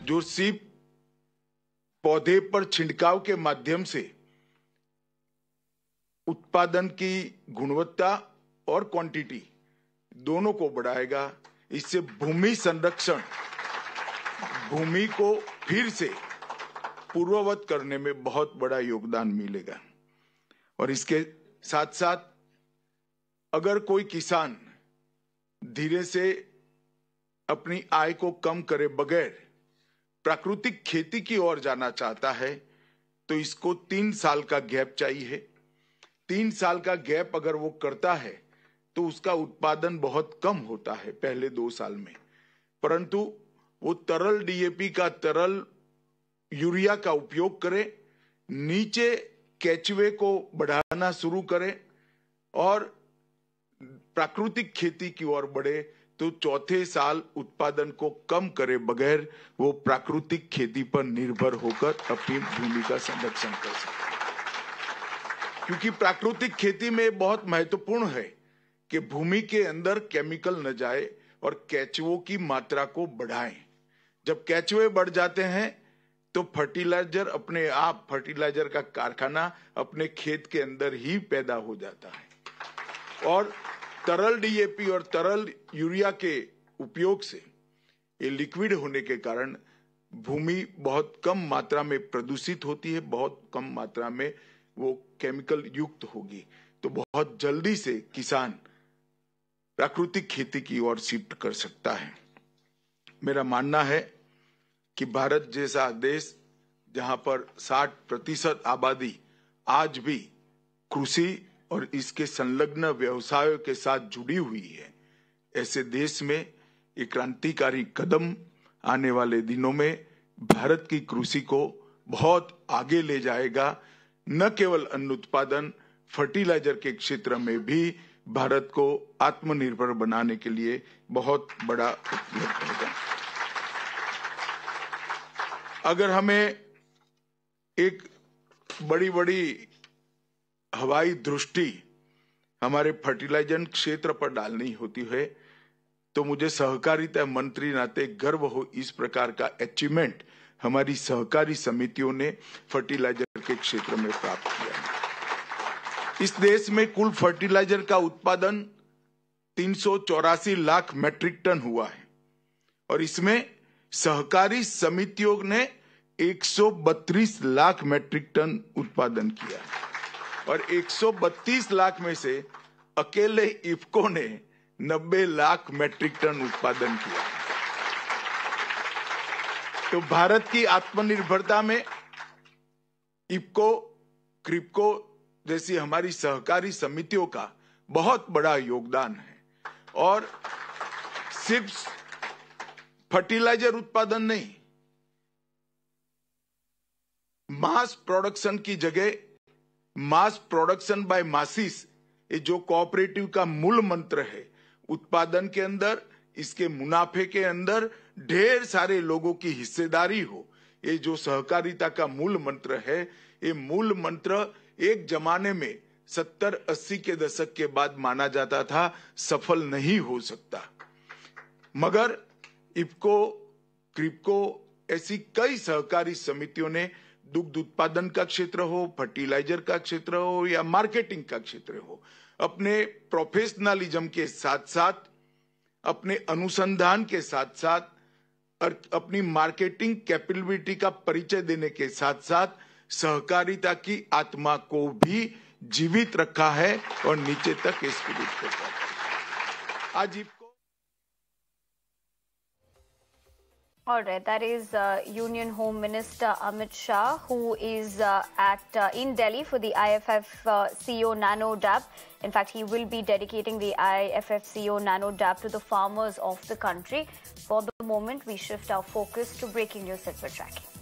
जो सिर्फ पौधे पर छिड़काव के माध्यम से उत्पादन की गुणवत्ता और क्वांटिटी दोनों को बढ़ाएगा। इससे भूमि संरक्षण, भूमि को फिर से पूर्ववत करने में बहुत बड़ा योगदान मिलेगा। और इसके साथ साथ अगर कोई किसान धीरे से अपनी आय को कम करे बगैर प्राकृतिक खेती की ओर जाना चाहता है तो इसको 3 साल का गैप चाहिए। 3 साल का गैप अगर वो करता है तो उसका उत्पादन बहुत कम होता है पहले 2 साल में, परंतु वो तरल डीएपी का, तरल यूरिया का उपयोग करे, नीचे केचुए को बढ़ाना शुरू करे और प्राकृतिक खेती की ओर बढ़े तो चौथे साल उत्पादन को कम करे बगैर वो प्राकृतिक खेती पर निर्भर होकर अपनी भूमि का संरक्षण कर सकता है। क्योंकि प्राकृतिक खेती में बहुत महत्वपूर्ण है कि भूमि के अंदर केमिकल न जाए और केचुओं की मात्रा को बढ़ाएं। जब केचुए बढ़ जाते हैं तो फर्टिलाइजर अपने आप, फर्टिलाइजर का कारखाना अपने खेत के अंदर ही पैदा हो जाता है। और तरल डीएपी और तरल यूरिया के उपयोग से, ये लिक्विड होने के कारण भूमि बहुत कम मात्रा में प्रदूषित होती है, बहुत कम मात्रा में वो केमिकल युक्त होगी। तो बहुत जल्दी से किसान प्राकृतिक खेती की ओर शिफ्ट कर सकता है। मेरा मानना है कि भारत जैसा देश जहां पर 60% आबादी आज भी कृषि और इसके संलग्न व्यवसायों के साथ जुड़ी हुई है, ऐसे देश में एक क्रांतिकारी कदम आने वाले दिनों में भारत की कृषि को बहुत आगे ले जाएगा। न केवल अन्न उत्पादन, फर्टिलाइजर के क्षेत्र में भी भारत को आत्मनिर्भर बनाने के लिए बहुत बड़ा उपलब्ध होगा। अगर हमें एक बड़ी बड़ी हवाई दृष्टि हमारे फर्टिलाइजर क्षेत्र पर डालनी होती है तो मुझे सहकारिता मंत्री नाते गर्व हो इस प्रकार का अचीवमेंट हमारी सहकारी समितियों ने फर्टिलाइजर के क्षेत्र में प्राप्त किया है। इस देश में कुल फर्टिलाइजर का उत्पादन 384 लाख मैट्रिक टन हुआ है और इसमें सहकारी समितियों ने 132 लाख मैट्रिक टन उत्पादन किया है और 132 लाख में से अकेले इफको ने 90 लाख मैट्रिक टन उत्पादन किया है। तो भारत की आत्मनिर्भरता में इफको, क्रिप्को जैसी हमारी सहकारी समितियों का बहुत बड़ा योगदान है। और सिर्फ फर्टिलाइजर उत्पादन नहीं, मास प्रोडक्शन की जगह मास प्रोडक्शन बाय मासिस, ये जो कोऑपरेटिव का मूल मंत्र है, उत्पादन के अंदर, इसके मुनाफे के अंदर ढेर सारे लोगों की हिस्सेदारी हो, ये जो सहकारिता का मूल मंत्र है, ये मूल मंत्र एक जमाने में 70-80 के दशक के बाद माना जाता था सफल नहीं हो सकता, मगर इफको, क्रिप्को ऐसी कई सहकारी समितियों ने दुग्ध उत्पादन का क्षेत्र हो, फर्टिलाइजर का क्षेत्र हो या मार्केटिंग का क्षेत्र हो, अपने प्रोफेशनलिज्म के साथ साथ, अपने अनुसंधान के साथ साथ और अपनी मार्केटिंग कैपेबिलिटी का परिचय देने के साथ साथ सहकारिता की आत्मा को भी जीवित रखा है और नीचे तक स्पिरिट को रखा है। आज All right, that is Union Home Minister Amit Shah, who is in Delhi for the IFFCO Nano DAP. In fact, he will be dedicating the IFFCO Nano DAP to the farmers of the country. For the moment, we shift our focus to breaking news that we're tracking.